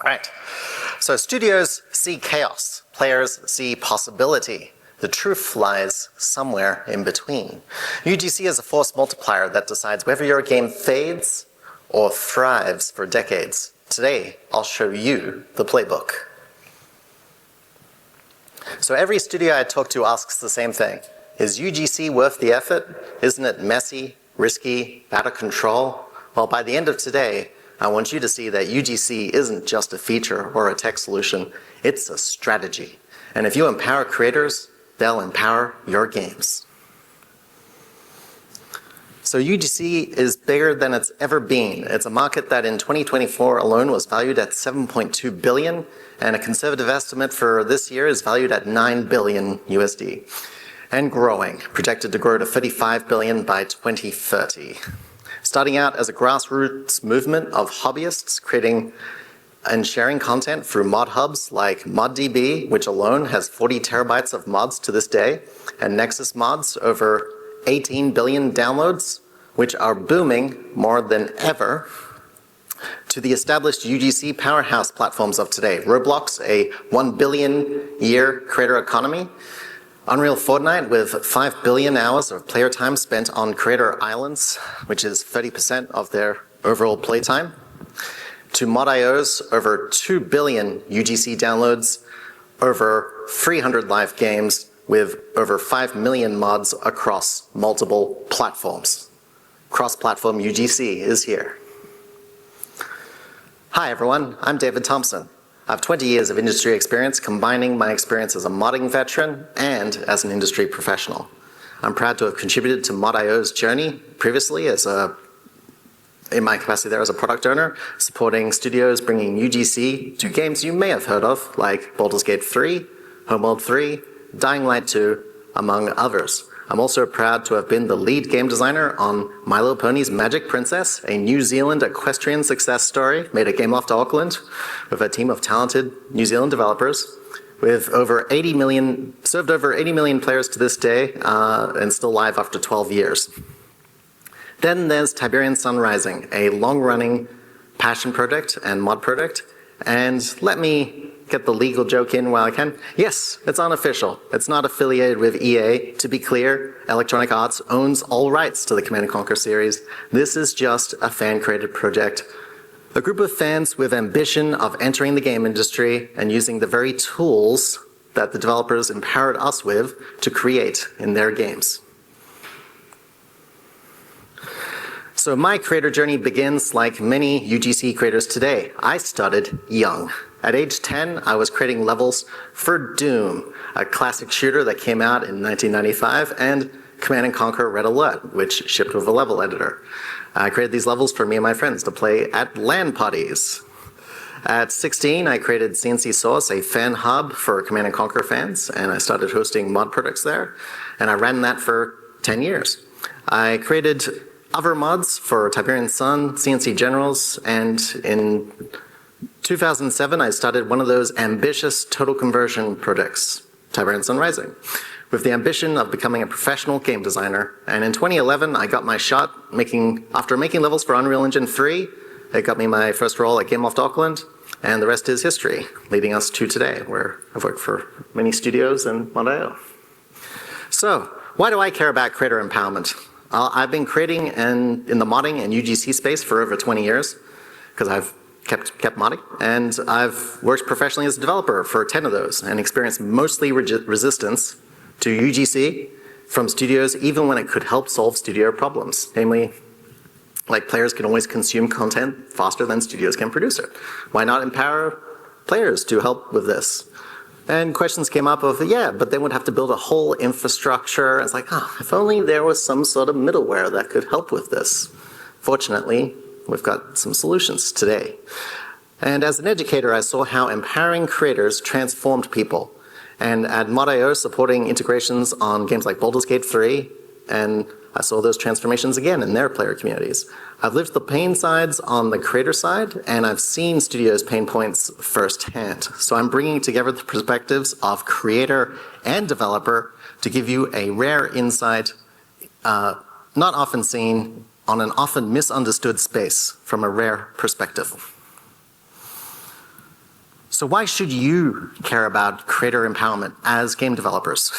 right. So studios see chaos. Players see possibility. The truth lies somewhere in between. UGC is a force multiplier that decides whether your game fades or thrives for decades. Today, I'll show you the playbook. So every studio I talk to asks the same thing. Is UGC worth the effort? Isn't it messy, risky, out of control? Well, by the end of today, I want you to see that UGC isn't just a feature or a tech solution, it's a strategy. And if you empower creators, they'll empower your games. So UGC is bigger than it's ever been. It's a market that in 2024 alone was valued at $7.2 billion, and a conservative estimate for this year is valued at $9 billion USD. And growing, projected to grow to $35 billion by 2030. Starting out as a grassroots movement of hobbyists creating and sharing content through mod hubs like ModDB, which alone has 40 terabytes of mods to this day, and Nexus mods over 18 billion downloads, which are booming more than ever, to the established UGC powerhouse platforms of today. Roblox, a 1 billion year creator economy, Unreal Fortnite with 5 billion hours of player time spent on creator islands, which is 30% of their overall playtime, to Mod.io's over 2 billion UGC downloads, over 300 live games with over 5 million mods across multiple platforms. Cross-platform UGC is here. Hi everyone, I'm David Thompson. I have 20 years of industry experience, combining my experience as a modding veteran and as an industry professional. I'm proud to have contributed to Mod.io's journey previously in my capacity there as a product owner, supporting studios bringing UGC to games you may have heard of, like Baldur's Gate 3, Homeworld 3, Dying Light 2, among others. I'm also proud to have been the lead game designer on My Little Pony's Magic Princess, a New Zealand equestrian success story made at Gameloft Auckland with a team of talented New Zealand developers with served over 80 million players to this day and still live after 12 years. Then there's Tiberian Sun Rising, a long-running passion project and mod project. And let me get the legal joke in while I can. Yes, it's unofficial. It's not affiliated with EA. To be clear, Electronic Arts owns all rights to the Command & Conquer series. This is just a fan-created project. A group of fans with ambition of entering the game industry and using the very tools that the developers empowered us with to create in their games. So my creator journey begins like many UGC creators today. I started young. At age 10, I was creating levels for Doom, a classic shooter that came out in 1995, and Command & Conquer Red Alert, which shipped with a level editor. I created these levels for me and my friends to play at LAN parties. At 16, I created CNC Source, a fan hub for Command & Conquer fans, and I started hosting mod projects there, and I ran that for 10 years. I created other mods for Tiberian Sun, CNC Generals, and in 2007, I started one of those ambitious total conversion projects, Tiberian Sun Rising, with the ambition of becoming a professional game designer. And in 2011, I got my shot after making levels for Unreal Engine 3. It got me my first role at Gameloft Auckland, and the rest is history, leading us to today, where I've worked for many studios and Mod.io. So, why do I care about creator empowerment? I've been creating in the modding and UGC space for over 20 years, because I've kept modding, and I've worked professionally as a developer for 10 of those and experienced mostly resistance to UGC from studios, even when it could help solve studio problems. Namely, like players can always consume content faster than studios can produce it. Why not empower players to help with this? And questions came up of, yeah, but they would have to build a whole infrastructure. It's like, oh, if only there was some sort of middleware that could help with this. Fortunately, we've got some solutions today. And as an educator, I saw how empowering creators transformed people. And at Mod.io, supporting integrations on games like Baldur's Gate 3, and I saw those transformations again in their player communities. I've lived the pain sides on the creator side, and I've seen studios' pain points firsthand. So I'm bringing together the perspectives of creator and developer to give you a rare insight, not often seen, on an often misunderstood space from a rare perspective. So why should you care about creator empowerment as game developers?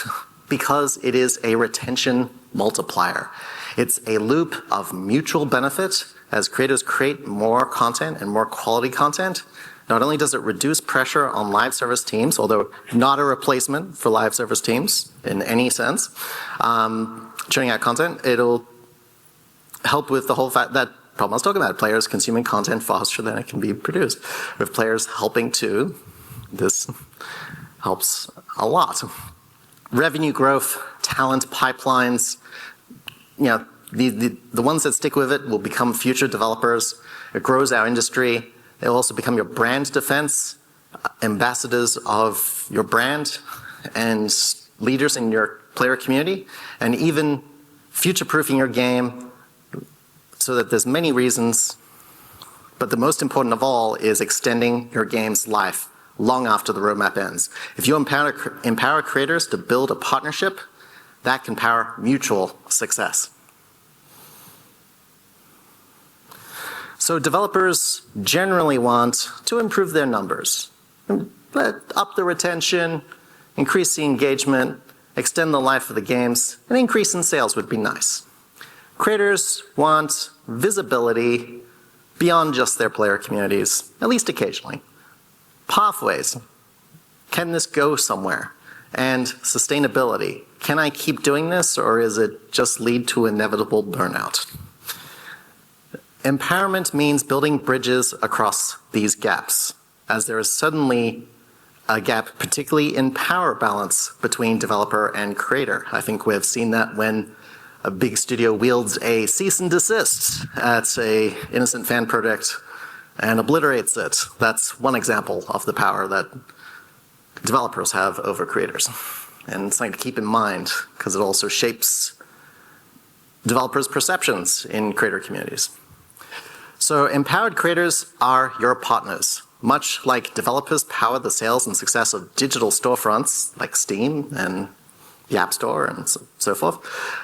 Because it is a retention multiplier. It's a loop of mutual benefit. As creators create more content and more quality content, not only does it reduce pressure on live service teams, although not a replacement for live service teams in any sense, churning out content, it'll help with the whole fact that problem I was talking about, players consuming content faster than it can be produced. With players helping too, this helps a lot. Revenue growth, talent pipelines, the ones that stick with it will become future developers. It grows our industry. It'll also become your brand defense, ambassadors of your brand, and leaders in your player community, and even future-proofing your game so that there's many reasons, but the most important of all is extending your game's life long after the roadmap ends. If you empower creators to build a partnership, that can power mutual success. So developers generally want to improve their numbers, up the retention, increase the engagement, extend the life of the games, an increase in sales would be nice. Creators want visibility beyond just their player communities, at least occasionally. Pathways. Can this go somewhere? And sustainability. Can I keep doing this, or is it just lead to inevitable burnout? Empowerment means building bridges across these gaps, as there is suddenly a gap, particularly in power balance between developer and creator. I think we have seen that when a big studio wields a cease and desist at an innocent fan project and obliterates it. That's one example of the power that developers have over creators. And it's something to keep in mind because it also shapes developers' perceptions in creator communities. So empowered creators are your partners. Much like developers power the sales and success of digital storefronts like Steam and the App Store and so forth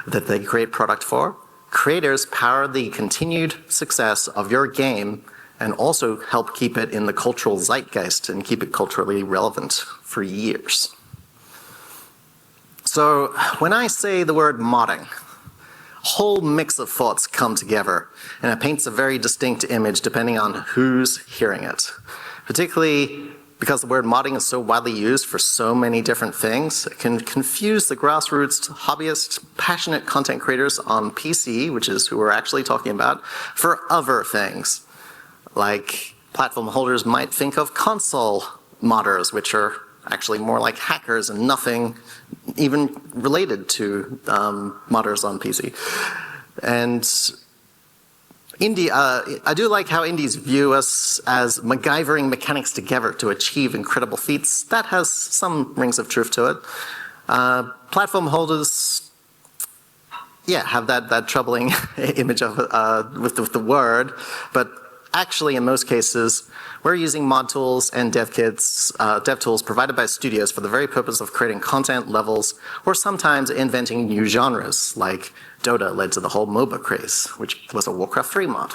that they create product for, creators power the continued success of your game and also help keep it in the cultural zeitgeist and keep it culturally relevant for years. So when I say the word modding, a whole mix of thoughts come together, and it paints a very distinct image depending on who's hearing it. Particularly because the word modding is so widely used for so many different things, it can confuse the grassroots, hobbyist, passionate content creators on PC, which is who we're actually talking about, for other things. Like platform holders might think of console modders, which are actually more like hackers and nothing even related to modders on PC. And I do like how indies view us as MacGyvering mechanics together to achieve incredible feats. That has some rings of truth to it. Platform holders, have that troubling image of with the word, but actually in most cases, we're using mod tools and dev kits, dev tools provided by studios for the very purpose of creating content levels, or sometimes inventing new genres, like Dota led to the whole MOBA craze, which was a Warcraft 3 mod.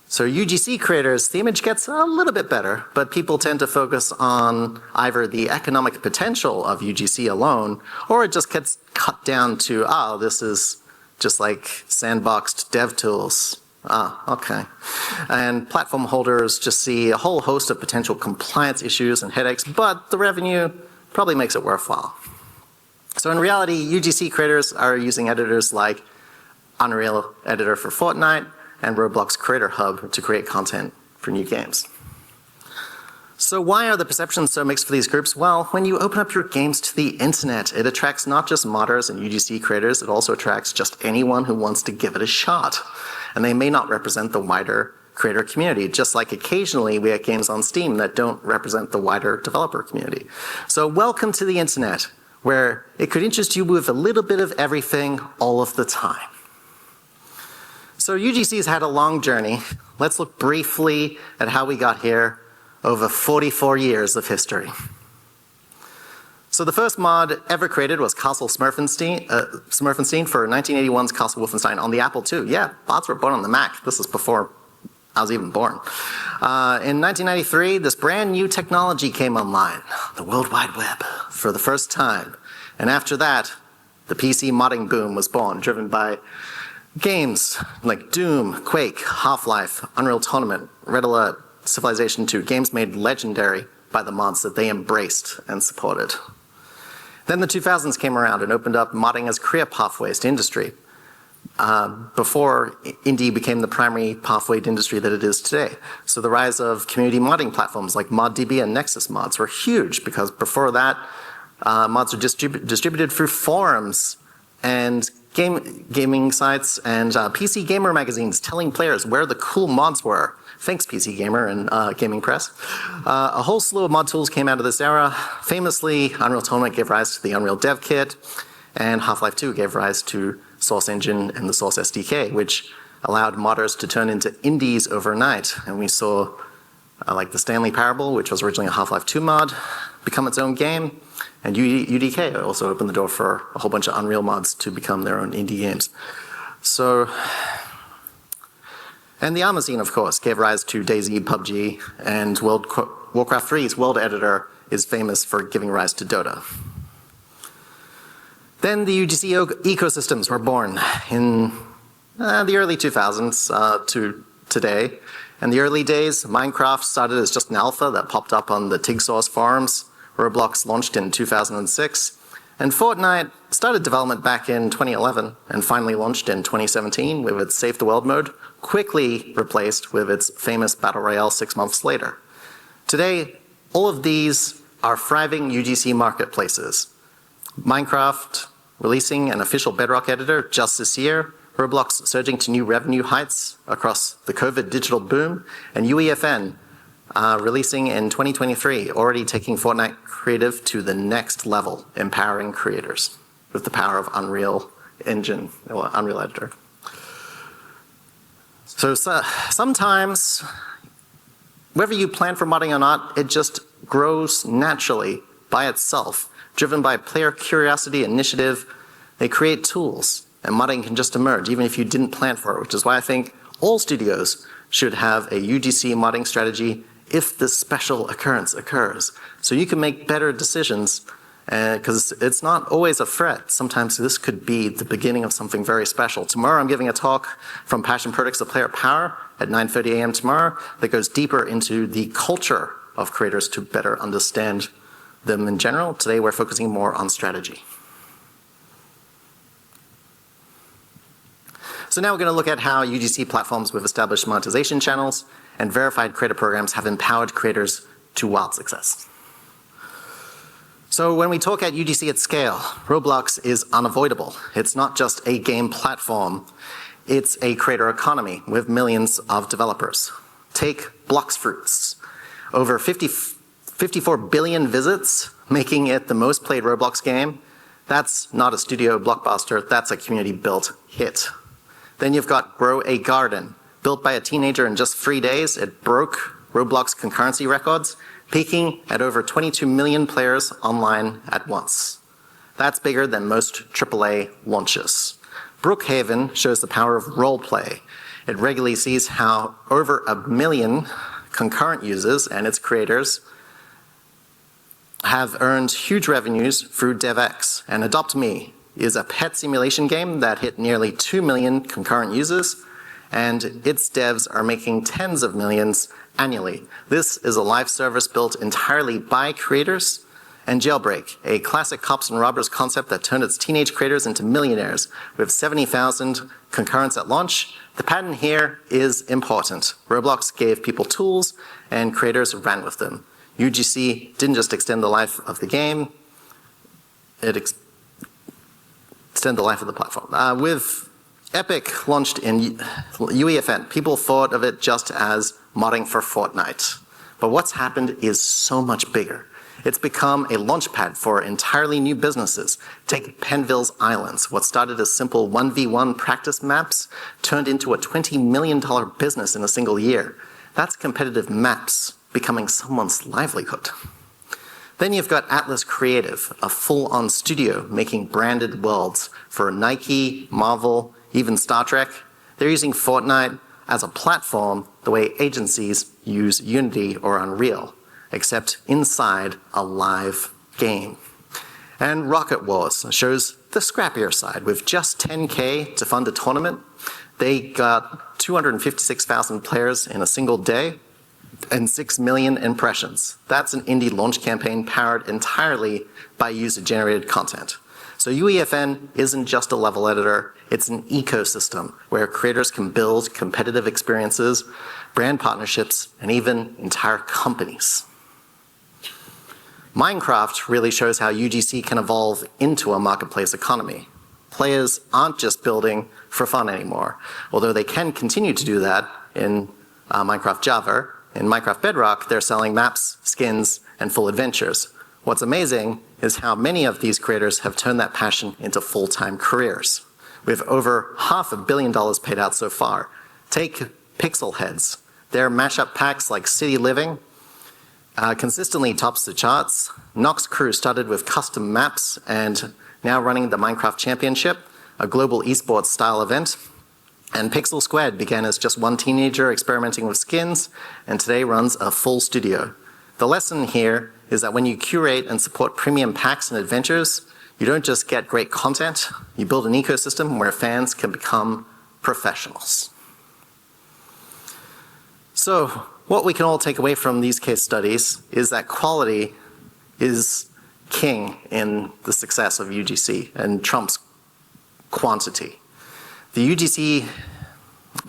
So UGC creators, the image gets a little bit better, but people tend to focus on either the economic potential of UGC alone, or it just gets cut down to, this is just like sandboxed dev tools. Okay. And platform holders just see a whole host of potential compliance issues and headaches, but the revenue probably makes it worthwhile. So in reality, UGC creators are using editors like Unreal Editor for Fortnite and Roblox Creator Hub to create content for new games. So why are the perceptions so mixed for these groups? Well, when you open up your games to the internet, it attracts not just modders and UGC creators, it also attracts just anyone who wants to give it a shot. And they may not represent the wider creator community, just like occasionally we have games on Steam that don't represent the wider developer community. So welcome to the internet, where it could interest you with a little bit of everything all of the time. So UGC's had a long journey. Let's look briefly at how we got here over 44 years of history. So the first mod ever created was Castle Smurfenstein for 1981's Castle Wolfenstein on the Apple II. Yeah, bots were born on the Mac. This is before I was even born. In 1993, this brand new technology came online, the World Wide Web, for the first time. And after that, the PC modding boom was born, driven by games like Doom, Quake, Half-Life, Unreal Tournament, Red Alert, Civilization 2, games made legendary by the mods that they embraced and supported. Then the 2000s came around and opened up modding as career pathways to industry, before indie became the primary pathway to industry that it is today. So the rise of community modding platforms like ModDB and Nexus mods were huge, because before that, mods were distributed through forums and gaming sites and PC Gamer magazines telling players where the cool mods were. Thanks, PC Gamer and Gaming Press. A whole slew of mod tools came out of this era. Famously, Unreal Tournament gave rise to the Unreal Dev Kit, and Half-Life 2 gave rise to Source Engine and the Source SDK, which allowed modders to turn into indies overnight. And we saw, like the Stanley Parable, which was originally a Half-Life 2 mod, become its own game. And UDK also opened the door for a whole bunch of Unreal mods to become their own indie games. So, and the Arma scene, of course, gave rise to DayZ, PUBG, and Warcraft 3's World Editor is famous for giving rise to Dota. Then the UGC ecosystems were born in the early 2000s to today. In the early days, Minecraft started as just an alpha that popped up on the TigSource forums. Roblox launched in 2006. And Fortnite started development back in 2011 and finally launched in 2017 with its Save the World mode, quickly replaced with its famous Battle Royale 6 months later. Today, all of these are thriving UGC marketplaces. Minecraft releasing an official Bedrock editor just this year, Roblox surging to new revenue heights across the COVID digital boom, and UEFN releasing in 2023, already taking Fortnite Creative to the next level, empowering creators with the power of Unreal Engine, or Unreal Editor. So sometimes, whether you plan for modding or not, it just grows naturally by itself, driven by player curiosity, initiative. They create tools, and modding can just emerge, even if you didn't plan for it, which is why I think all studios should have a UGC modding strategy if this special occurrence occurs. So you can make better decisions, because it's not always a threat. Sometimes this could be the beginning of something very special. Tomorrow I'm giving a talk from Passion Products of Player Power at 9:30 a.m. tomorrow that goes deeper into the culture of creators to better understand them in general. Today we're focusing more on strategy. So now we're going to look at how UGC platforms with established monetization channels and verified creator programs have empowered creators to wild success. So when we talk at UGC at scale, Roblox is unavoidable. It's not just a game platform, it's a creator economy with millions of developers. Take Bloxfruits. Over 54 billion visits, making it the most played Roblox game. That's not a studio blockbuster, that's a community-built hit. Then you've got Grow a Garden. Built by a teenager in just 3 days, it broke Roblox concurrency records, peaking at over 22 million players online at once. That's bigger than most AAA launches. Brookhaven shows the power of roleplay. It regularly sees how over 1 million concurrent users and its creators have earned huge revenues through DevX. And Adopt Me is a pet simulation game that hit nearly 2 million concurrent users, and its devs are making tens of millions annually. This is a live service built entirely by creators. And Jailbreak, a classic cops and robbers concept that turned its teenage creators into millionaires with 70,000 concurrents at launch. The pattern here is important. Roblox gave people tools and creators ran with them. UGC didn't just extend the life of the game, it extended the life of the platform. With Epic launched in UEFN, people thought of it just as modding for Fortnite. But what's happened is so much bigger. It's become a launchpad for entirely new businesses. Take Penville's Islands. What started as simple 1v1 practice maps turned into a $20 million business in a single year. That's competitive maps becoming someone's livelihood. Then you've got Atlas Creative, a full-on studio making branded worlds for Nike, Marvel, even Star Trek. They're using Fortnite as a platform the way agencies use Unity or Unreal, except inside a live game. And Rocket Wars shows the scrappier side. With just $10K to fund a tournament, they got 256,000 players in a single day and 6 million impressions. That's an indie launch campaign powered entirely by user-generated content. So UEFN isn't just a level editor, it's an ecosystem where creators can build competitive experiences, brand partnerships, and even entire companies. Minecraft really shows how UGC can evolve into a marketplace economy. Players aren't just building for fun anymore, although they can continue to do that in Minecraft Java. In Minecraft Bedrock, they're selling maps, skins, and full adventures. What's amazing is how many of these creators have turned that passion into full-time careers. We have over $500 million paid out so far. Take Pixel Heads. Their mashup packs like City Living consistently tops the charts. Nox Crew started with custom maps and now running the Minecraft Championship, a global esports style event. And Pixel Squared began as just one teenager experimenting with skins, and today runs a full studio. The lesson here is that when you curate and support premium packs and adventures, you don't just get great content, you build an ecosystem where fans can become professionals. So, what we can all take away from these case studies is that quality is king in the success of UGC and trumps quantity. The UGC,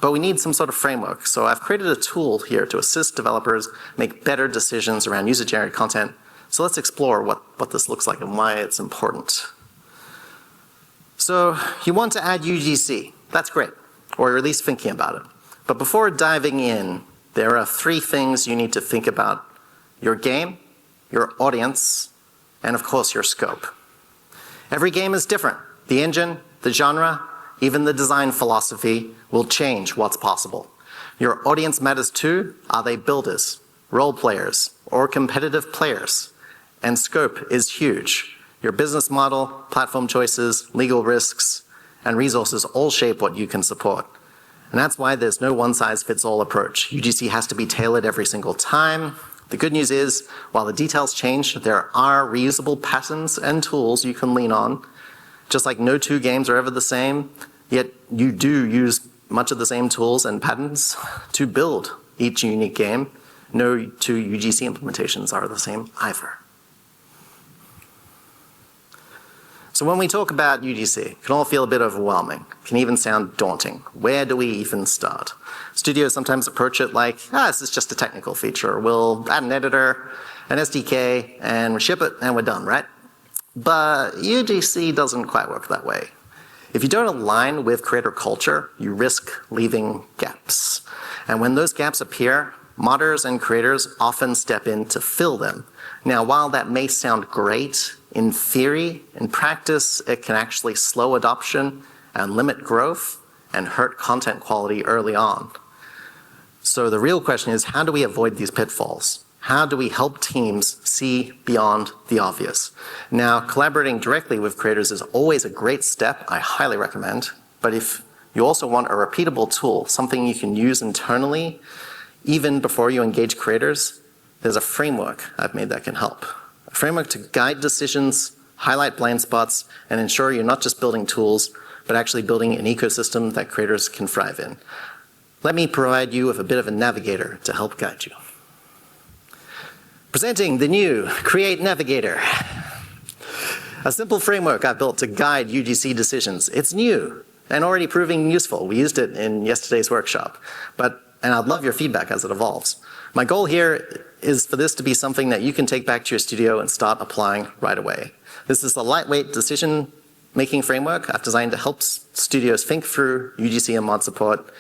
but we need some sort of framework. So I've created a tool here to assist developers make better decisions around user-generated content. So let's explore what this looks like and why it's important. So you want to add UGC. That's great, or you're at least thinking about it. But before diving in, there are 3 things you need to think about: your game, your audience, and of course your scope. Every game is different. The engine, the genre, even the design philosophy will change what's possible. Your audience matters too. Are they builders, role players, or competitive players? And scope is huge. Your business model, platform choices, legal risks, and resources all shape what you can support. And that's why there's no one-size-fits-all approach. UGC has to be tailored every single time. The good news is, while the details change, there are reusable patterns and tools you can lean on. Just like no 2 games are ever the same, yet you do use much of the same tools and patterns to build each unique game. No 2 UGC implementations are the same either. So when we talk about UGC, it can all feel a bit overwhelming. It can even sound daunting. Where do we even start? Studios sometimes approach it like, this is just a technical feature. We'll add an editor, an SDK, and we ship it, and we're done, right? But UGC doesn't quite work that way. If you don't align with creator culture, you risk leaving gaps. And when those gaps appear, modders and creators often step in to fill them. Now, while that may sound great in theory, in practice, it can actually slow adoption and limit growth and hurt content quality early on. So the real question is, how do we avoid these pitfalls? How do we help teams see beyond the obvious? Now, collaborating directly with creators is always a great step, I highly recommend. But if you also want a repeatable tool, something you can use internally, even before you engage creators, there's a framework I've made that can help. A framework to guide decisions, highlight blind spots, and ensure you're not just building tools, but actually building an ecosystem that creators can thrive in. Let me provide you with a bit of a navigator to help guide you. Presenting the new Create Navigator. A simple framework I've built to guide UGC decisions. It's new and already proving useful. We used it in yesterday's workshop, and I'd love your feedback as it evolves. My goal here is for this to be something that you can take back to your studio and start applying right away. This is a lightweight decision-making framework I've designed to help studios think through UGC and mod support.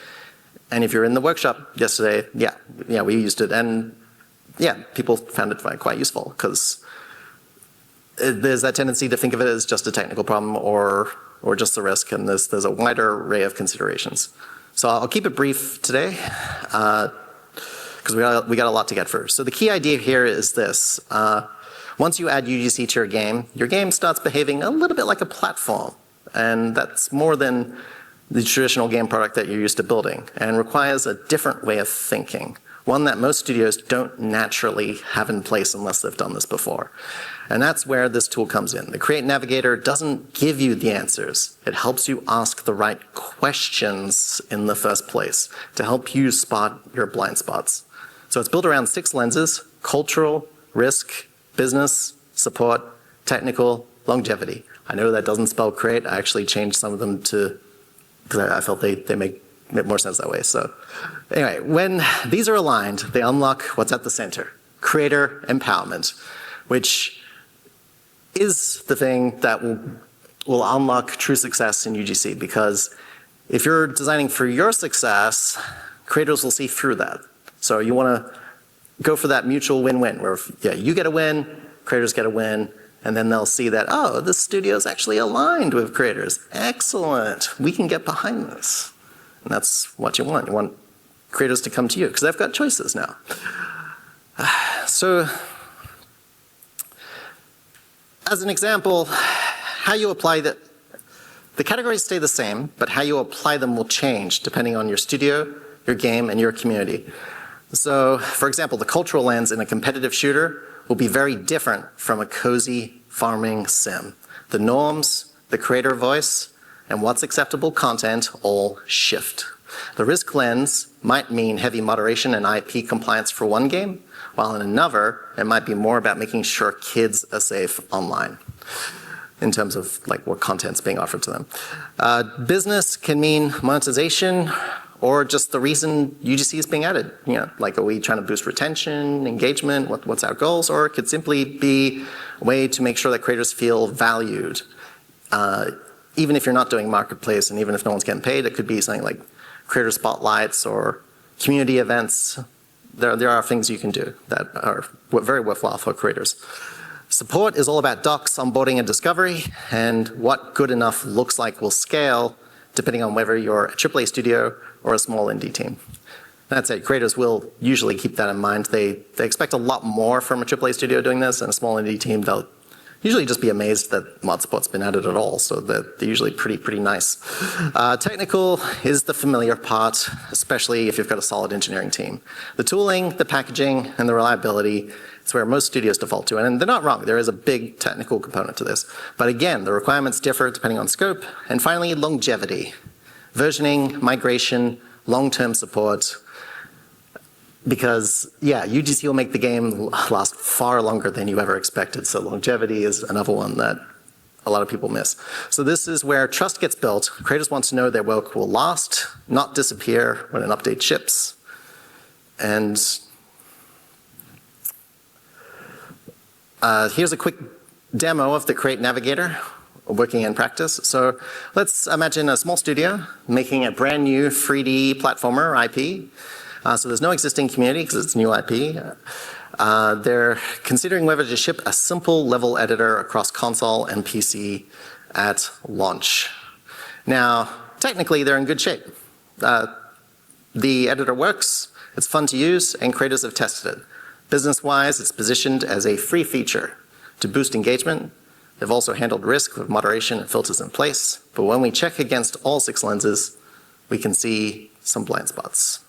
And if you're in the workshop yesterday, yeah, we used it, and yeah, people found it quite useful because there's that tendency to think of it as just a technical problem or just a risk, and there's a wider array of considerations. So I'll keep it brief today because we got a lot to get through. So the key idea here is this. Once you add UGC to your game starts behaving a little bit like a platform, and that's more than the traditional game product that you're used to building and requires a different way of thinking. one that most studios don't naturally have in place unless they've done this before. And that's where this tool comes in. The Create Navigator doesn't give you the answers. It helps you ask the right questions in the first place to help you spot your blind spots. So it's built around 6 lenses: cultural, risk, business, support, technical, longevity. I know that doesn't spell create. I actually changed some of them because I felt they make more sense that way. So anyway, when these are aligned, they unlock what's at the center: creator empowerment, which is the thing that will unlock true success in UGC, because if you're designing for your success, creators will see through that. So you want to go for that mutual win-win, where you get a win, creators get a win, and then they'll see that, oh, this studio is actually aligned with creators. Excellent, we can get behind this. And that's what you want. You want creators to come to you, because they've got choices now. So, as an example, how you apply the categories stay the same, but how you apply them will change depending on your studio, your game, and your community. So, for example, the cultural lens in a competitive shooter will be very different from a cozy farming sim. The norms, the creator voice, and what's acceptable content all shift. The risk lens might mean heavy moderation and IP compliance for one game, while in another, it might be more about making sure kids are safe online in terms of like what content's being offered to them. Business can mean monetization, or just the reason UGC is being added. You know, like, are we trying to boost retention, engagement, what's our goals? Or it could simply be a way to make sure that creators feel valued. Even if you're not doing marketplace and even if no one's getting paid, it could be something like creator spotlights or community events. There are things you can do that are very worthwhile for creators. Support is all about docs, onboarding, and discovery, and what good enough looks like will scale depending on whether you're a AAA studio or a small indie team. That's it. Creators will usually keep that in mind. They expect a lot more from a AAA studio doing this, and a small indie team, they'll usually just be amazed that mod support's been added at all, so they're usually pretty nice. Technical is the familiar part, especially if you've got a solid engineering team. The tooling, the packaging, and the reliability, it's where most studios default to, and they're not wrong. There is a big technical component to this. But again, the requirements differ depending on scope. And finally, longevity. Versioning, migration, long-term support. Because, yeah, UGC will make the game last far longer than you ever expected. So longevity is another one that a lot of people miss. So this is where trust gets built. Creators want to know their work will last, not disappear when an update ships. And here's a quick demo of the Create Navigator working in practice. So let's imagine a small studio making a brand new 3D platformer IP. So there's no existing community because it's new IP. They're considering whether to ship a simple level editor across console and PC at launch. Now, technically, they're in good shape. The editor works, it's fun to use, and creators have tested it. Business-wise, it's positioned as a free feature to boost engagement. They've also handled risk with moderation and filters in place. But when we check against all 6 lenses, we can see some blind spots.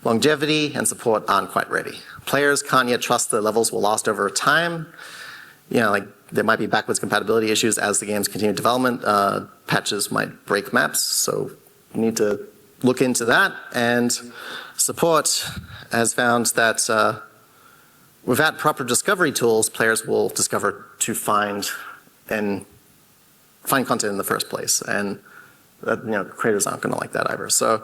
Longevity and support aren't quite ready. Players can't yet trust the levels will last over time. You know, like there might be backwards compatibility issues as the games continue development. Patches might break maps, so you need to look into that. And support has found that without proper discovery tools, players will discover to find content in the first place. And creators aren't going to like that either. So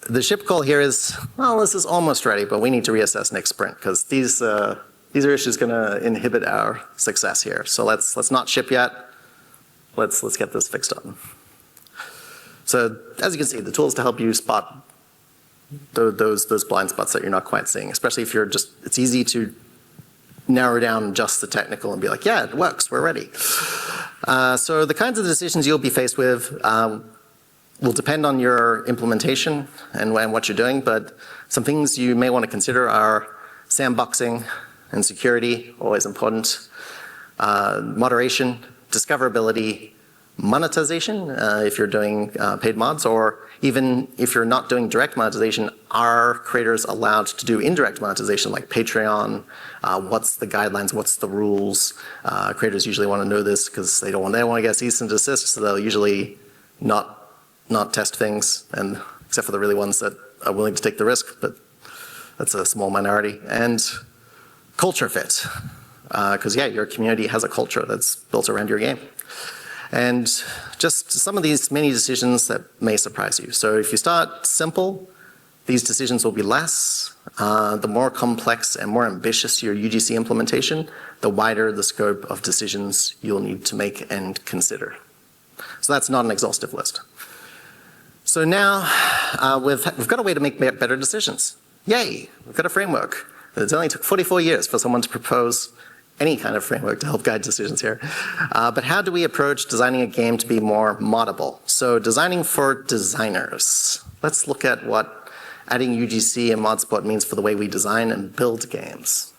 the ship call here is, well, this is almost ready, but we need to reassess next sprint because these are issues going to inhibit our success here. So let's not ship yet. Let's get this fixed up. So as you can see, the tools to help you spot those blind spots that you're not quite seeing, especially if you're it's easy to narrow down just the technical and be like, yeah, it works, we're ready. So the kinds of decisions you'll be faced with will depend on your implementation and what you're doing, but some things you may want to consider are sandboxing and security, always important, moderation, discoverability, monetization, if you're doing paid mods, or even if you're not doing direct monetization, are creators allowed to do indirect monetization like Patreon? What's the guidelines? What's the rules? Creators usually want to know this because they don't want to get cease and desist, so they'll usually not test things, and except for the really ones that are willing to take the risk, but that's a small minority. And culture fit, because yeah, your community has a culture that's built around your game. And just some of these mini decisions that may surprise you. So if you start simple, these decisions will be less. The more complex and more ambitious your UGC implementation, the wider the scope of decisions you'll need to make and consider. So that's not an exhaustive list. So now we've got a way to make better decisions. Yay, we've got a framework. It only took 44 years for someone to propose any kind of framework to help guide decisions here. But how do we approach designing a game to be more moddable? So designing for designers. Let's look at what adding UGC and ModSpot means for the way we design and build games.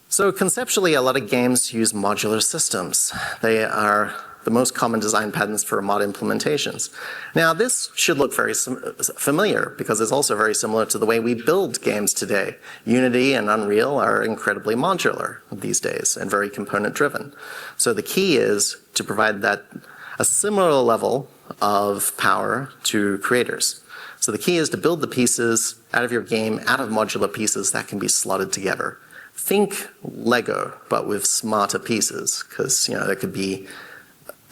So conceptually, a lot of games use modular systems. They are the most common design patterns for mod implementations. Now, this should look very familiar because it's also very similar to the way we build games today. Unity and Unreal are incredibly modular these days and very component-driven. So the key is to provide a similar level of power to creators. So the key is to build the pieces out of your game, out of modular pieces that can be slotted together. Think Lego, but with smarter pieces, because there could be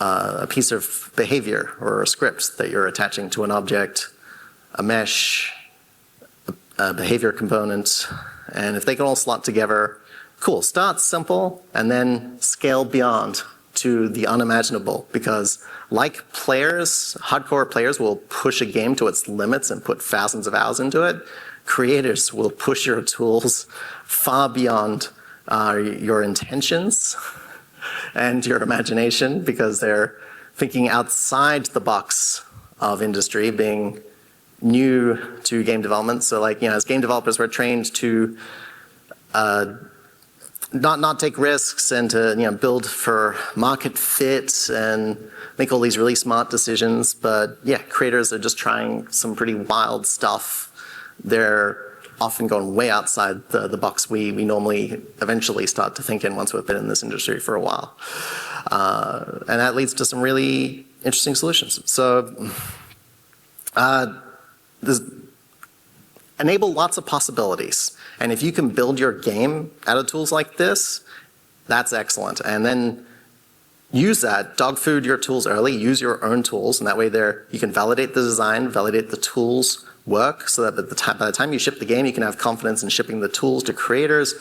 a piece of behavior or a script that you're attaching to an object, a mesh, a behavior component, and if they can all slot together, cool. Start simple and then scale beyond to the unimaginable, because like players, hardcore players will push a game to its limits and put thousands of hours into it. Creators will push your tools far beyond your intentions and your imagination, because they're thinking outside the box of industry, being new to game development. So as game developers, we're trained to not take risks and to build for market fit and make all these really smart decisions. But yeah, creators are just trying some pretty wild stuff. They're often going way outside the box we normally eventually start to think in once we've been in this industry for a while. And that leads to some really interesting solutions. So enable lots of possibilities. And if you can build your game out of tools like this, that's excellent. And then use that, dog food your tools early, use your own tools, and that way you can validate the design, validate the tools work, so that by the time you ship the game, you can have confidence in shipping the tools to creators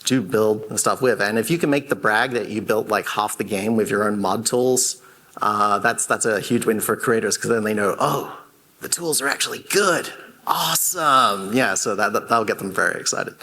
to build the stuff with. And if you can make the brag that you built like half the game with your own mod tools, that's a huge win for creators, because then they know, oh, the tools are actually good. Awesome. Yeah, so that'll get them very excited.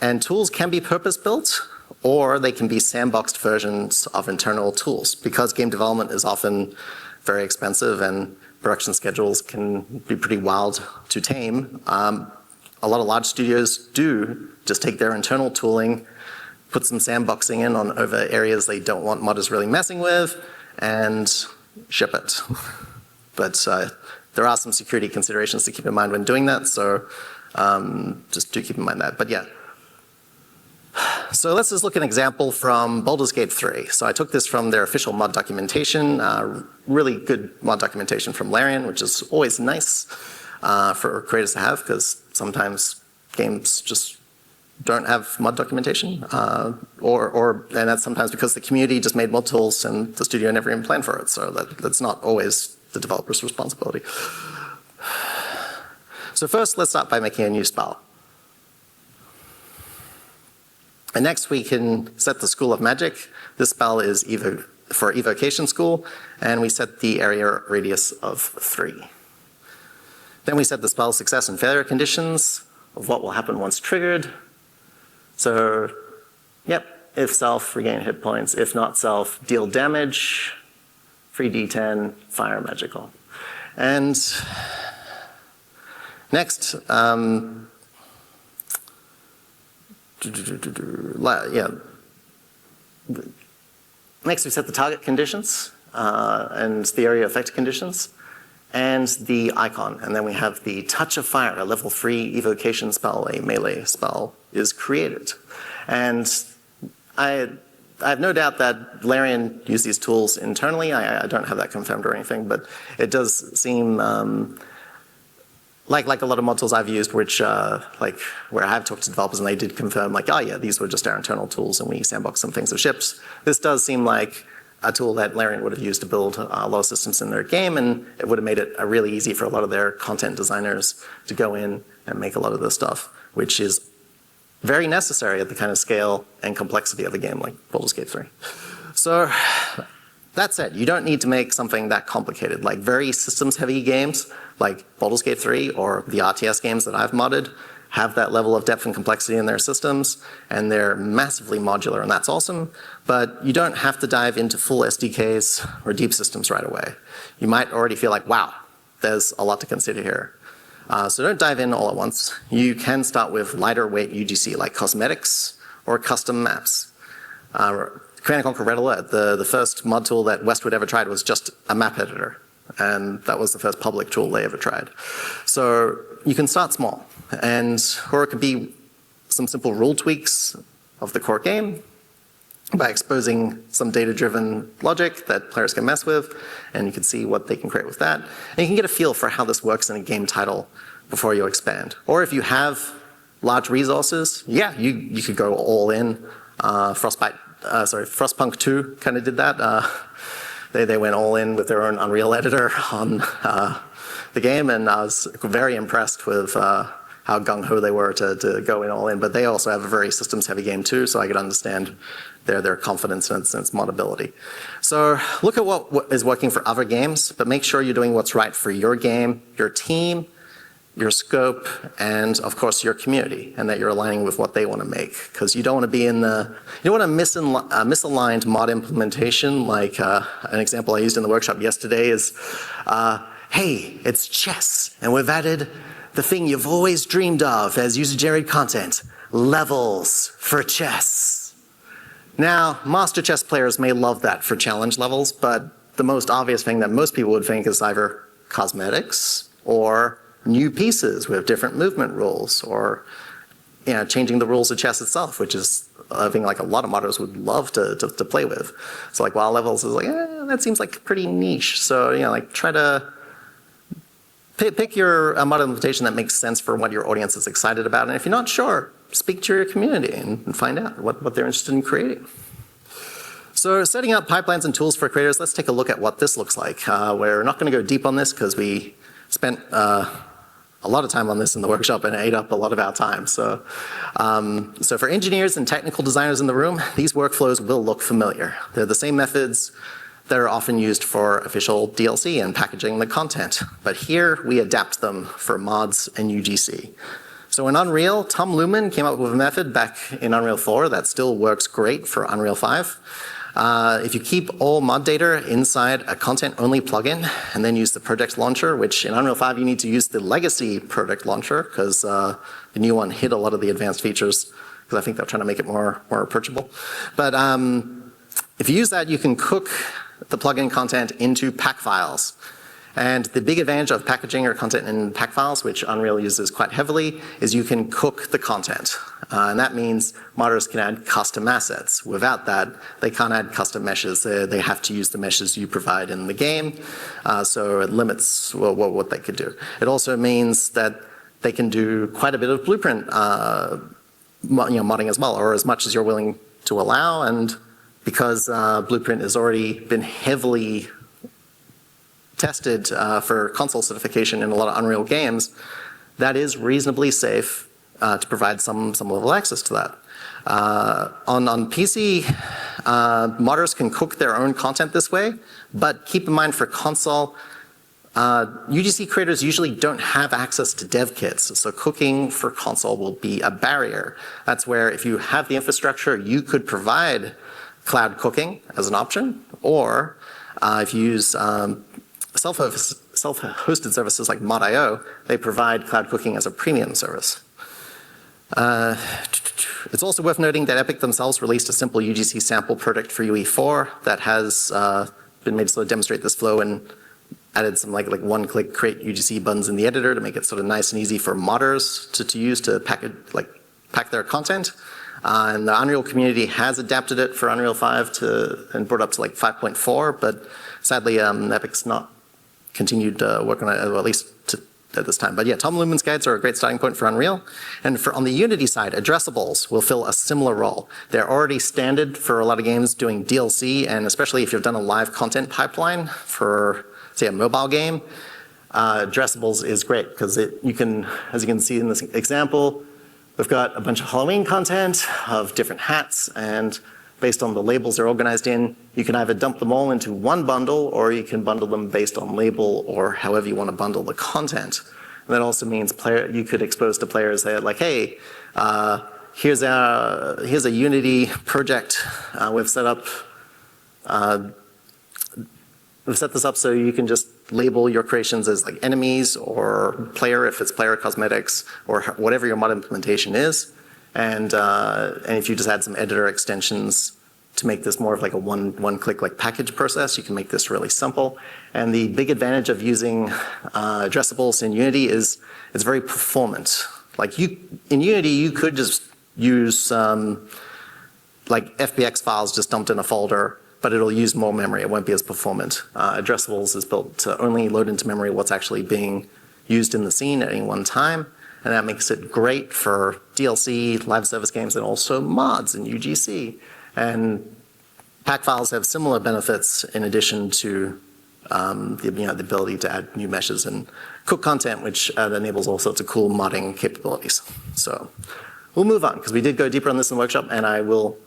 And tools can be purpose-built, or they can be sandboxed versions of internal tools, because game development is often very expensive and production schedules can be pretty wild to tame. A lot of large studios do just take their internal tooling, put some sandboxing in over areas they don't want modders really messing with, and ship it. But there are some security considerations to keep in mind when doing that, so just do keep in mind that. But yeah. So let's just look at an example from Baldur's Gate 3. So I took this from their official mod documentation, really good mod documentation from Larian, which is always nice for creators to have, because sometimes games just don't have mod documentation, and that's sometimes because the community just made mod tools and the studio never even planned for it. So that's not always the developer's responsibility. So first, let's start by making a new spell. And next we can set the School of Magic. This spell is for Evocation School, and we set the area radius of 3. Then we set the spell success and failure conditions of what will happen once triggered. So, yep, if self, regain hit points. If not self, deal damage, free d10, fire magical. And next, Next, we set the target conditions and the area effect conditions and the icon. And then we have the Touch of Fire, a level 3 evocation spell, a melee spell, is created. And I have no doubt that Larian used these tools internally. I don't have that confirmed or anything, but it does seem like a lot of mod tools I've used, which like where I have talked to developers and they did confirm like, oh yeah, these were just our internal tools and we sandboxed some things with ships. This does seem like a tool that Larian would have used to build a lot of systems in their game, and it would have made it really easy for a lot of their content designers to go in and make a lot of this stuff, which is very necessary at the kind of scale and complexity of a game like Baldur's Gate 3. So that said, you don't need to make something that complicated. Like very systems-heavy games like Baldur's Gate 3 or the RTS games that I've modded have that level of depth and complexity in their systems, and they're massively modular, and that's awesome, but you don't have to dive into full SDKs or deep systems right away. You might already feel like, wow, there's a lot to consider here. So don't dive in all at once. You can start with lighter weight UGC like cosmetics or custom maps. Command & Conquer Red Alert, the first mod tool that Westwood ever tried was just a map editor. And that was the first public tool they ever tried. So you can start small, or it could be some simple rule tweaks of the core game by exposing some data-driven logic that players can mess with, and you can see what they can create with that. And you can get a feel for how this works in a game title before you expand. Or if you have large resources, yeah, you could go all in. Frostpunk 2 kind of did that. They went all in with their own Unreal editor on the game, and I was very impressed with how gung-ho they were to go in all in. But they also have a very systems-heavy game too, so I could understand their confidence in its modability. So look at what is working for other games, but make sure you're doing what's right for your game, your team, your scope, and of course your community, and that you're aligning with what they want to make. Because you don't want to be in the, you don't want a misaligned mod implementation. Like an example I used in the workshop yesterday is, hey, it's chess, and we've added the thing you've always dreamed of as user-generated content, levels for chess. Now, master chess players may love that for challenge levels, but the most obvious thing that most people would think is either cosmetics or new pieces with different movement rules, or changing the rules of chess itself, which is a thing like a lot of modders would love to play with. So like WoW levels is like, that seems like pretty niche. So like try to pick your mod implementation that makes sense for what your audience is excited about. And if you're not sure, speak to your community and find out what they're interested in creating. So setting up pipelines and tools for creators, let's take a look at what this looks like. We're not going to go deep on this because we spent a lot of time on this in the workshop and it ate up a lot of our time. So for engineers and technical designers in the room, these workflows will look familiar. They're the same methods that are often used for official DLC and packaging the content. But here we adapt them for mods and UGC. So in Unreal, Tom Lumen came up with a method back in Unreal 4 that still works great for Unreal 5. If you keep all mod data inside a content-only plugin and then use the project launcher, which in Unreal 5 you need to use the legacy project launcher because the new one hid a lot of the advanced features because I think they're trying to make it more approachable. But if you use that, you can cook the plugin content into pack files. And the big advantage of packaging your content in pack files, which Unreal uses quite heavily, is you can cook the content. And that means modders can add custom assets. Without that, they can't add custom meshes. They have to use the meshes you provide in the game. So it limits what they could do. It also means that they can do quite a bit of blueprint modding as well, or as much as you're willing to allow. And because blueprint has already been heavily tested for console certification in a lot of Unreal games, that is reasonably safe to provide some level of access to that. On PC, modders can cook their own content this way, but keep in mind for console, UGC creators usually don't have access to dev kits, so cooking for console will be a barrier. That's where if you have the infrastructure, you could provide cloud cooking as an option, or if you use self-hosted services like Mod.io, they provide cloud cooking as a premium service. It's also worth noting that Epic themselves released a simple UGC sample product for UE4 that has been made to sort of demonstrate this flow and added some like one-click create UGC buttons in the editor to make it sort of nice and easy for modders to use to pack their content. And the Unreal community has adapted it for Unreal 5 and brought it up to like 5.4, but sadly Epic's not continued work on it, or at least at this time. But yeah, Tom Lumen's guides are a great starting point for Unreal. And on the Unity side, addressables will fill a similar role. They're already standard for a lot of games doing DLC, and especially if you've done a live content pipeline for, say, a mobile game, addressables is great because you can, as you can see in this example, we've got a bunch of Halloween content of different hats, and based on the labels they're organized in, you can either dump them all into one bundle, or you can bundle them based on label or however you want to bundle the content. And that also means you could expose to players that like, hey, here's a Unity project we've set up. We've set this up so you can just label your creations as like enemies or player if it's player cosmetics or whatever your mod implementation is. And if you just add some editor extensions to make this more of like a one-click like package process, you can make this really simple. And the big advantage of using addressables in Unity is it's very performant. Like in Unity, you could just use like FBX files just dumped in a folder, but it'll use more memory. It won't be as performant. Addressables is built to only load into memory what's actually being used in the scene at any one time. And that makes it great for DLC, live service games, and also mods in UGC. And pack files have similar benefits in addition to the ability to add new meshes and cook content, which enables all sorts of cool modding capabilities. So we'll move on, because we did go deeper on this in the workshop, and I will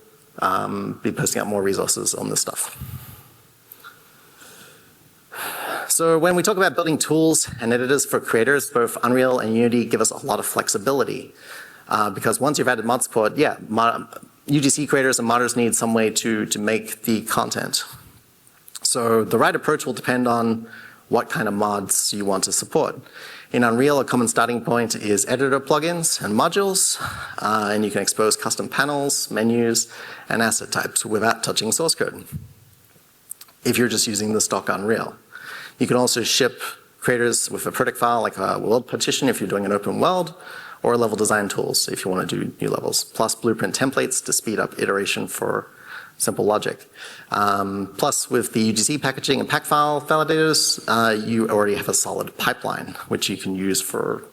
be posting out more resources on this stuff. So when we talk about building tools and editors for creators, both Unreal and Unity give us a lot of flexibility. Because once you've added mod support, yeah, UGC creators and modders need some way to make the content. So the right approach will depend on what kind of mods you want to support. In Unreal, a common starting point is editor plugins and modules, and you can expose custom panels, menus, and asset types without touching source code, if you're just using the stock Unreal. You can also ship creators with a product file like a world partition if you're doing an open world, or level design tools if you want to do new levels, plus blueprint templates to speed up iteration for simple logic. Plus with the UGC packaging and pack file validators, you already have a solid pipeline, which you can use for,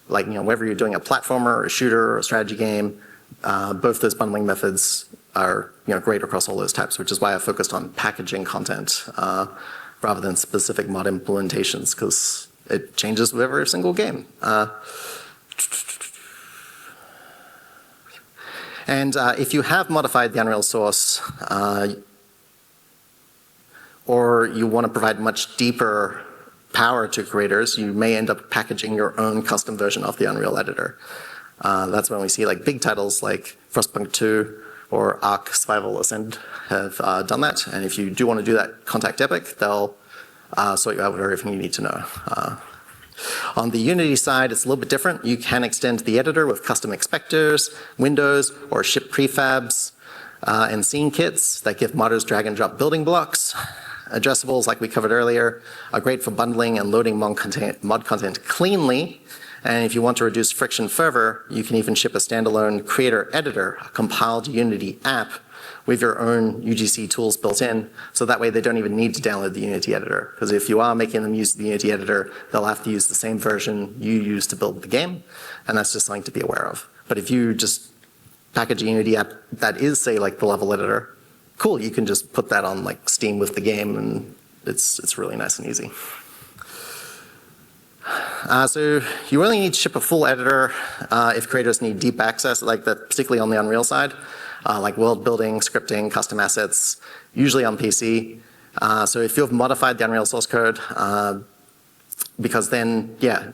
like, whether you're doing a platformer, a shooter, or a strategy game. Both those bundling methods are great across all those types, which is why I focused on packaging content rather than specific mod implementations, because it changes with every single game. And if you have modified the Unreal source, or you want to provide much deeper power to creators, you may end up packaging your own custom version of the Unreal editor. That's when we see like big titles like Frostpunk 2 or Ark Survival Ascend have done that. And if you do want to do that, contact Epic. They'll sort you out with everything you need to know. On the Unity side, it's a little bit different. You can extend the editor with custom expectors, windows, or ship prefabs and scene kits that give modders drag and drop building blocks. Addressables, like we covered earlier, are great for bundling and loading mod content cleanly. And if you want to reduce friction further, you can even ship a standalone creator editor, a compiled Unity app with your own UGC tools built in, so that way they don't even need to download the Unity editor. Because if you are making them use the Unity editor, they'll have to use the same version you use to build the game, and that's just something to be aware of. But if you just package a Unity app that is, say, like the level editor, cool, you can just put that on like Steam with the game, and it's really nice and easy. So you really need to ship a full editor if creators need deep access, like that, particularly on the Unreal side, like world building, scripting, custom assets, usually on PC. So if you've modified the Unreal source code, because then, yeah,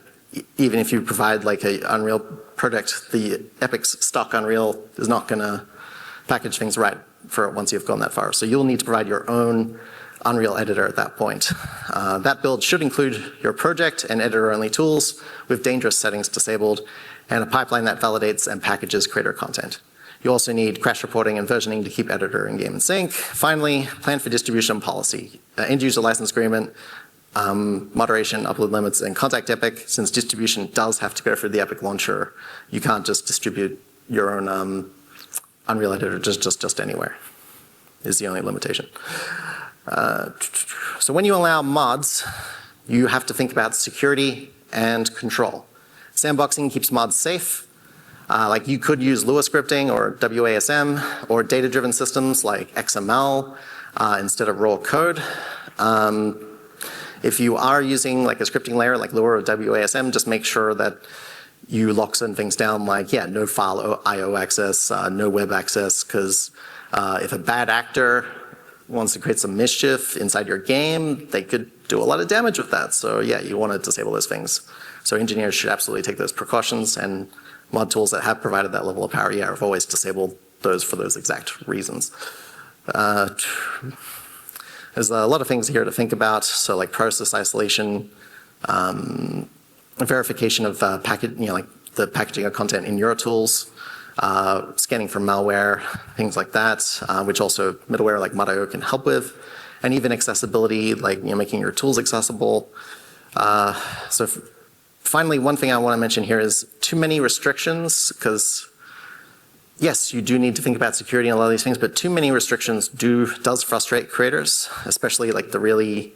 even if you provide like an Unreal product, the Epic's stock Unreal is not going to package things right for once you've gone that far. So you'll need to provide your own Unreal editor at that point. That build should include your project and editor-only tools with dangerous settings disabled. and a pipeline that validates and packages creator content. You also need crash reporting and versioning to keep editor and game in sync. Finally, plan for distribution policy, end-user license agreement, moderation, upload limits, and contact Epic. Since distribution does have to go through the Epic launcher, you can't just distribute your own Unreal editor just anywhere, is the only limitation. So when you allow mods, you have to think about security and control. Sandboxing keeps mods safe. Like you could use Lua scripting or WASM or data-driven systems like XML instead of raw code. If you are using like a scripting layer like Lua or WASM, just make sure that you lock certain things down like, yeah, no file IO access, no web access, because if a bad actor wants to create some mischief inside your game, they could do a lot of damage with that. So yeah, you want to disable those things. So engineers should absolutely take those precautions, and mod tools that have provided that level of power, yeah, have always disabled those for those exact reasons. There's a lot of things here to think about. So like process isolation, verification of like the packaging of content in your tools, scanning for malware, things like that, which also middleware like Mod.io can help with, and even accessibility, like making your tools accessible. Finally, one thing I want to mention here is too many restrictions, because yes, you do need to think about security and a lot of these things, but too many restrictions does frustrate creators, especially like the really,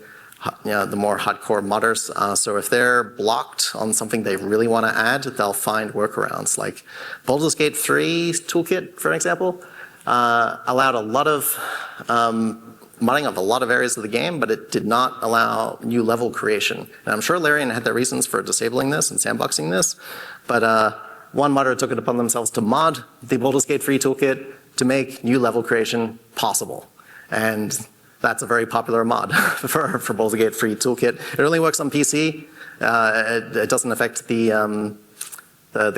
the more hardcore modders. So if they're blocked on something they really want to add, they'll find workarounds. Like Baldur's Gate 3 toolkit, for example, allowed a lot of modding of a lot of areas of the game, but it did not allow new level creation. And I'm sure Larian had their reasons for disabling this and sandboxing this, but one modder took it upon themselves to mod the Baldur's Gate 3 toolkit to make new level creation possible. And that's a very popular mod for Baldur's Gate 3 toolkit. It only works on PC. It doesn't affect the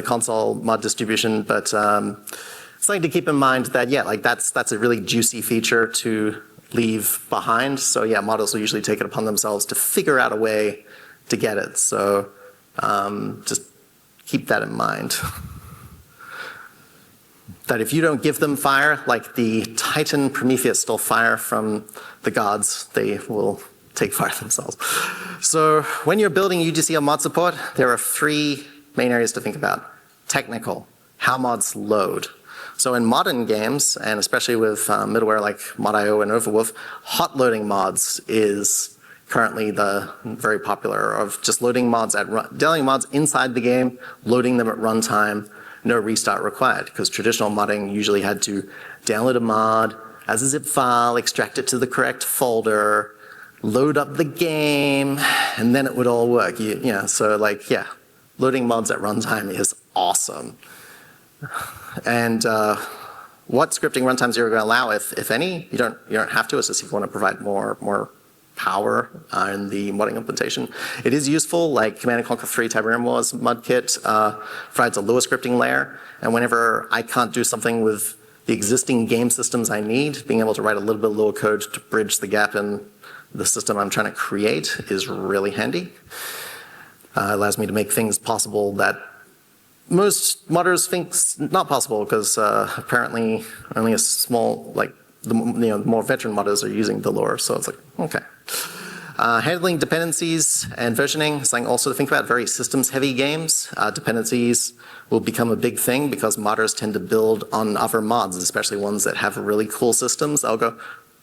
console mod distribution, but something to keep in mind that, yeah, like that's a really juicy feature to leave behind. So yeah, modders will usually take it upon themselves to figure out a way to get it. So just keep that in mind. That if you don't give them fire, like the Titan Prometheus stole fire from the gods, they will take fire themselves. So when you're building UGC or mod support, there are three main areas to think about. Technical, how mods load. So in modern games, and especially with middleware like Mod.io and Overwolf, hot loading mods is currently the very popular of just loading mods downloading mods inside the game, loading them at runtime, no restart required, because traditional modding usually had to download a mod as a zip file, extract it to the correct folder, load up the game, and then it would all work. So like, yeah, loading mods at runtime is awesome. And what scripting runtimes you're going to allow, if any, you don't have to. It's just if you want to provide more power in the modding implementation. It is useful, like Command & Conquer 3 Tiberium Wars mod kit provides a Lua scripting layer, and whenever I can't do something with the existing game systems I need, being able to write a little bit of Lua code to bridge the gap in the system I'm trying to create is really handy. Allows me to make things possible that most modders think's not possible, because apparently only a small, like the more veteran modders are using the lore, so it's like, okay. Handling dependencies and versioning, something also to think about. Very systems-heavy games, dependencies will become a big thing because modders tend to build on other mods, especially ones that have really cool systems. They'll go,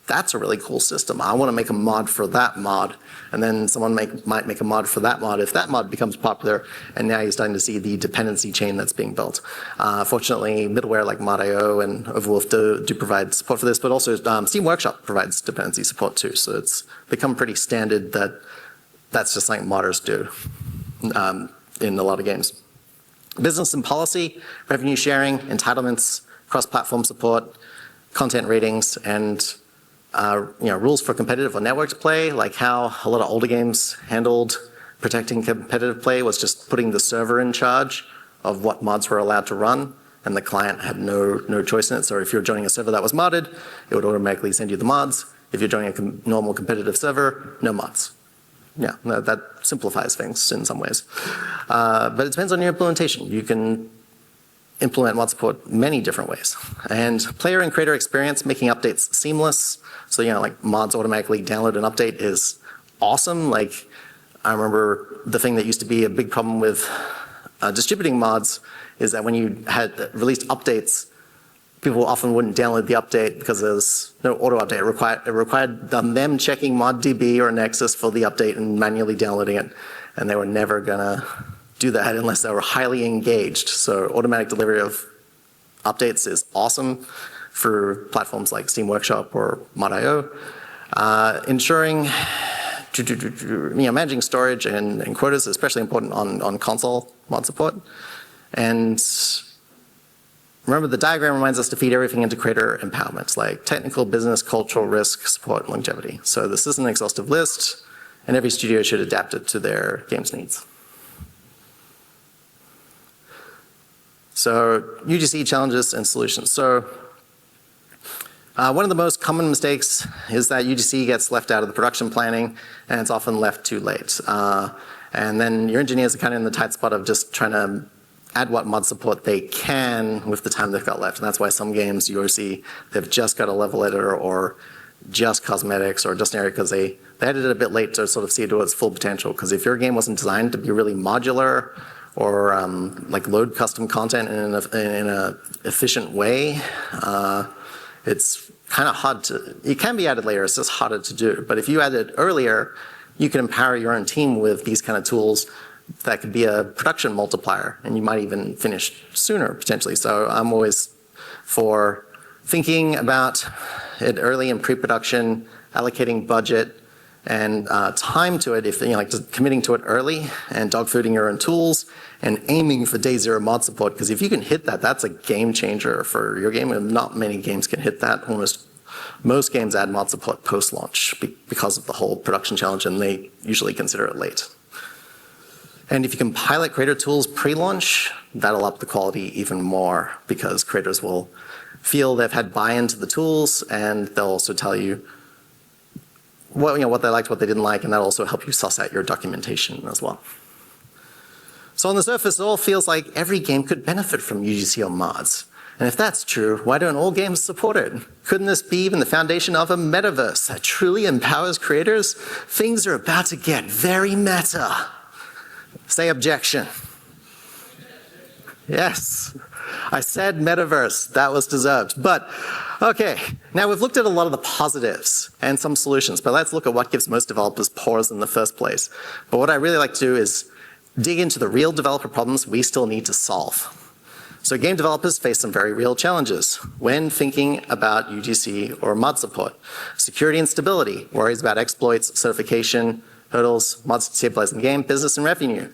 that's a really cool system. I want to make a mod for that mod. And then someone might make a mod for that mod if that mod becomes popular, and now you're starting to see the dependency chain that's being built. Fortunately, middleware like Mod.io and Overwolf do provide support for this, but also Steam Workshop provides dependency support too. So it's become pretty standard that that's just like modders do in a lot of games. Business and policy, revenue sharing, entitlements, cross-platform support, content ratings, and rules for competitive or networked play, like how a lot of older games handled protecting competitive play was just putting the server in charge of what mods were allowed to run, and the client had no choice in it. So if you're joining a server that was modded, it would automatically send you the mods. If you're joining a normal competitive server, no mods. yeah, that simplifies things in some ways. But it depends on your implementation. You can implement mod support many different ways. And player and creator experience, making updates seamless. So, you know, like mods automatically download an update is awesome. Like, I remember the thing that used to be a big problem with distributing mods is that when you had released updates, people often wouldn't download the update because there's no auto update. It required them checking ModDB or Nexus for the update and manually downloading it. And they were never gonna do that unless they were highly engaged. So automatic delivery of updates is awesome for platforms like Steam Workshop or Mod.io. Ensuring, managing storage and quotas is especially important on console mod support. And remember, the diagram reminds us to feed everything into creator empowerment, like technical, business, cultural, risk, support, and longevity. So this isn't an exhaustive list, and every studio should adapt it to their game's needs. So UGC challenges and solutions. So one of the most common mistakes is that UGC gets left out of the production planning, and it's often left too late. And then your engineers are kind of in the tight spot of just trying to add what mod support they can with the time they've got left. And that's why some games you see they've just got a level editor or just cosmetics or just an area because they added it a bit late to sort of see it to its full potential. Because if your game wasn't designed to be really modular or like load custom content in an efficient way, it's kind of hard to, it can be added later, it's just harder to do. But if you add it earlier, you can empower your own team with these kind of tools that could be a production multiplier, and you might even finish sooner, potentially. So I'm always for thinking about it early in pre-production, allocating budget and time to it, if like just committing to it early and dogfooding your own tools and aiming for day zero mod support, because if you can hit that, that's a game changer for your game, and not many games can hit that. Almost most games add mod support post-launch because of the whole production challenge, and they usually consider it late. And if you can pilot creator tools pre-launch, that'll up the quality even more because creators will feel they've had buy-in to the tools, and they'll also tell you what they liked, what they didn't like, and that'll also help you suss out your documentation as well. So on the surface, it all feels like every game could benefit from UGC or mods. And if that's true, why don't all games support it? Couldn't this be even the foundation of a metaverse that truly empowers creators? Things are about to get very meta. Say objection. Yes, I said metaverse, that was deserved. But okay, now we've looked at a lot of the positives and some solutions, but let's look at what gives most developers pause in the first place. But what I really like to do is dig into the real developer problems we still need to solve. So game developers face some very real challenges when thinking about UGC or mod support. Security and stability, worries about exploits, certification, hurdles, mods to stabilize the game, business and revenue.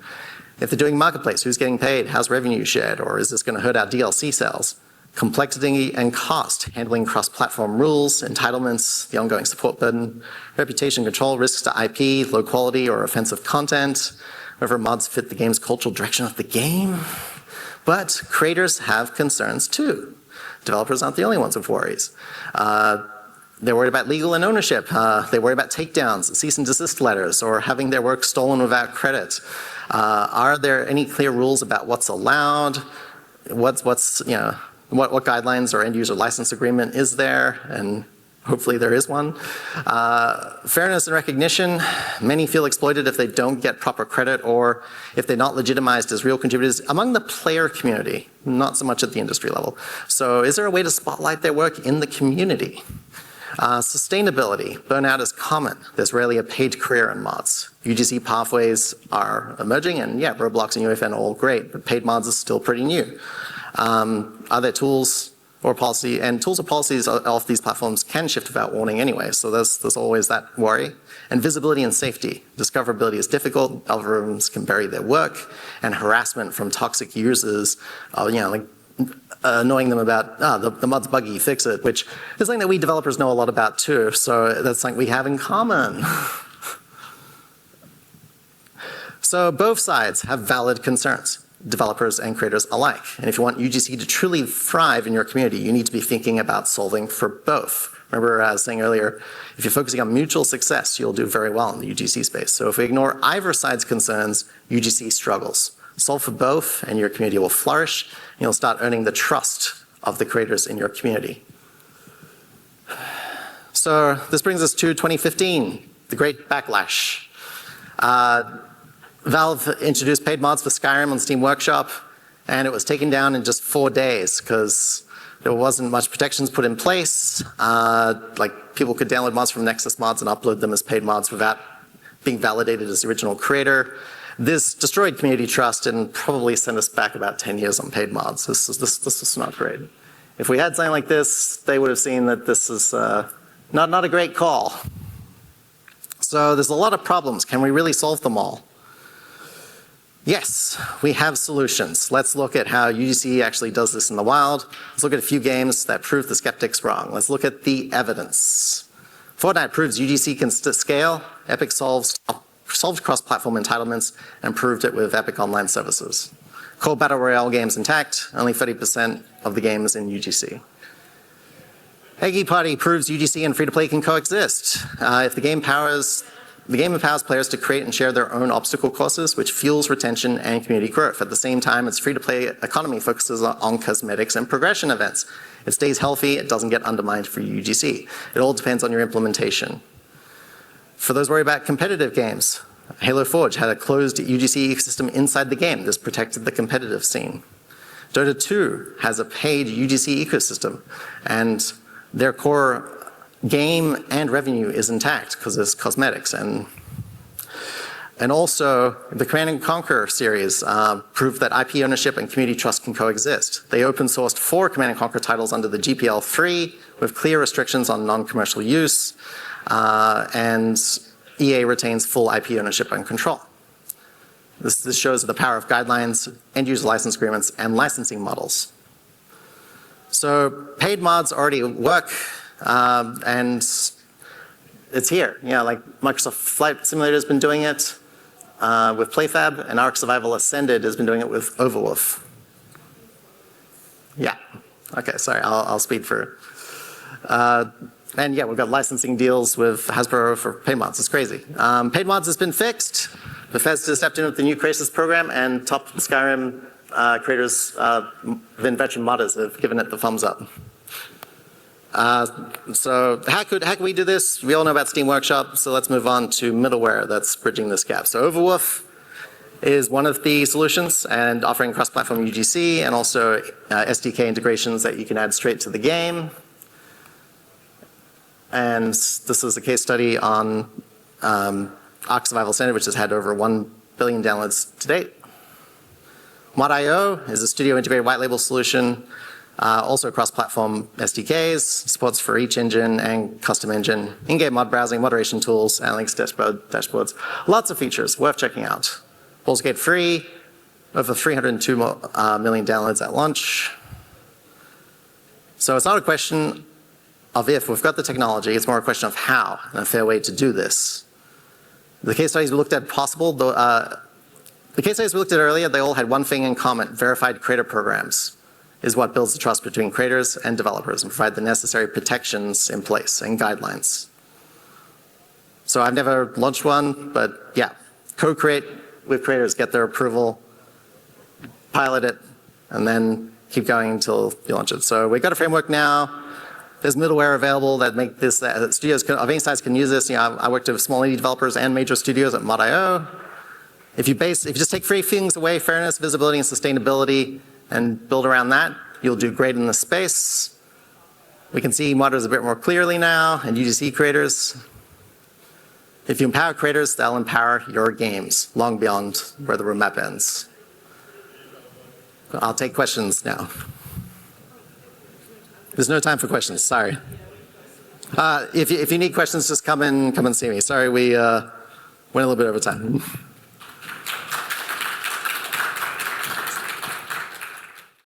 If they're doing marketplace, who's getting paid? How's revenue shared? Or is this going to hurt our DLC sales? Complexity and cost, handling cross-platform rules, entitlements, the ongoing support burden, reputation control, risks to IP, low quality or offensive content, whether mods fit the game's cultural direction of the game. But creators have concerns too. Developers aren't the only ones with worries. They're worried about legal and ownership. They worry about takedowns, cease and desist letters, or having their work stolen without credit. Are there any clear rules about what's allowed? What guidelines or end user license agreement is there? And hopefully there is one. Fairness and recognition. Many feel exploited if they don't get proper credit or if they're not legitimized as real contributors among the player community, not so much at the industry level. So is there a way to spotlight their work in the community? Sustainability. Burnout is common. There's rarely a paid career in mods. UGC pathways are emerging, and yeah, Roblox and UFN are all great, but paid mods are still pretty new. Are there tools or policy, and tools or policies off these platforms can shift without warning anyway, so there's always that worry. And visibility and safety. Discoverability is difficult, algorithms can bury their work, and harassment from toxic users, annoying them about, the mod's buggy, fix it, which is something that we developers know a lot about too, so that's something we have in common. So both sides have valid concerns. developers and creators alike. And if you want UGC to truly thrive in your community, you need to be thinking about solving for both. Remember I was saying earlier, if you're focusing on mutual success, you'll do very well in the UGC space. So if we ignore either side's concerns, UGC struggles. Solve for both and your community will flourish, and you'll start earning the trust of the creators in your community. So this brings us to 2015, the great backlash. Valve introduced paid mods for Skyrim on Steam Workshop, and it was taken down in just 4 days because there wasn't much protections put in place. Like people could download mods from Nexus Mods and upload them as paid mods without being validated as the original creator. This destroyed community trust and probably sent us back about 10 years on paid mods. This is not great. If we had something like this, they would have seen that this is not a great call. So there's a lot of problems. Can we really solve them all? Yes, we have solutions. Let's look at how UGC actually does this in the wild. Let's look at a few games that prove the skeptics wrong. Let's look at the evidence. Fortnite proves UGC can scale. Epic solved cross-platform entitlements and proved it with Epic Online Services. Core Battle Royale games intact, only 30% of the games in UGC. Eggy Party proves UGC and free-to-play can coexist. If the game empowers players to create and share their own obstacle courses, which fuels retention and community growth. At the same time, its free-to-play economy focuses on cosmetics and progression events. It stays healthy, it doesn't get undermined for UGC. It all depends on your implementation. For those worried about competitive games, Halo Forge had a closed UGC ecosystem inside the game. This protected the competitive scene. Dota 2 has a paid UGC ecosystem, and their core game and revenue is intact because it's cosmetics. And also, the Command & Conquer series proved that IP ownership and community trust can coexist. They open sourced 4 Command & Conquer titles under the GPL 3 with clear restrictions on non-commercial use, and EA retains full IP ownership and control. This shows the power of guidelines, end-user license agreements, and licensing models. So paid mods already work, and it's here. Yeah, like Microsoft Flight Simulator has been doing it with PlayFab, and Ark Survival Ascended has been doing it with Overwolf. Yeah. Okay, sorry, I'll speed through. And yeah, we've got licensing deals with Hasbro for paid mods. It's crazy. Paid mods has been fixed. Bethesda stepped in with the new Crisis program, and top Skyrim creators, then veteran modders, have given it the thumbs up. So how could we do this? We all know about Steam Workshop, so let's move on to middleware that's bridging this gap. So Overwolf is one of the solutions, and offering cross-platform UGC and also SDK integrations that you can add straight to the game. And this is a case study on Ark Survival Ascended, which has had over 1 billion downloads to date. Mod.io is a studio integrated white label solution, also cross-platform SDKs, supports for each engine and custom engine, in-game mod browsing, moderation tools, analytics dashboards. Lots of features worth checking out. Baldur's Gate free, over 302 million downloads at launch. So it's not a question of if we've got the technology, it's more a question of how and a fair way to do this. The case studies we looked at the case studies we looked at earlier, they all had one thing in common: verified creator programs is what builds the trust between creators and developers and provide the necessary protections in place and guidelines. So I've never launched one, but yeah, co-create with creators, get their approval, pilot it, and then keep going until you launch it. So we've got a framework now. There's middleware available that make this, studios of any size can use this. You know, I worked with small indie developers and major studios at Mod.io. If you just take 3 things away: fairness, visibility, and sustainability, and build around that, you'll do great in this space. We can see modders a bit more clearly now, and UGC creators. If you empower creators, they'll empower your games long beyond where the roadmap ends. I'll take questions now. There's no time for questions, sorry. If you need questions, just come and see me. Sorry, we went a little bit over time.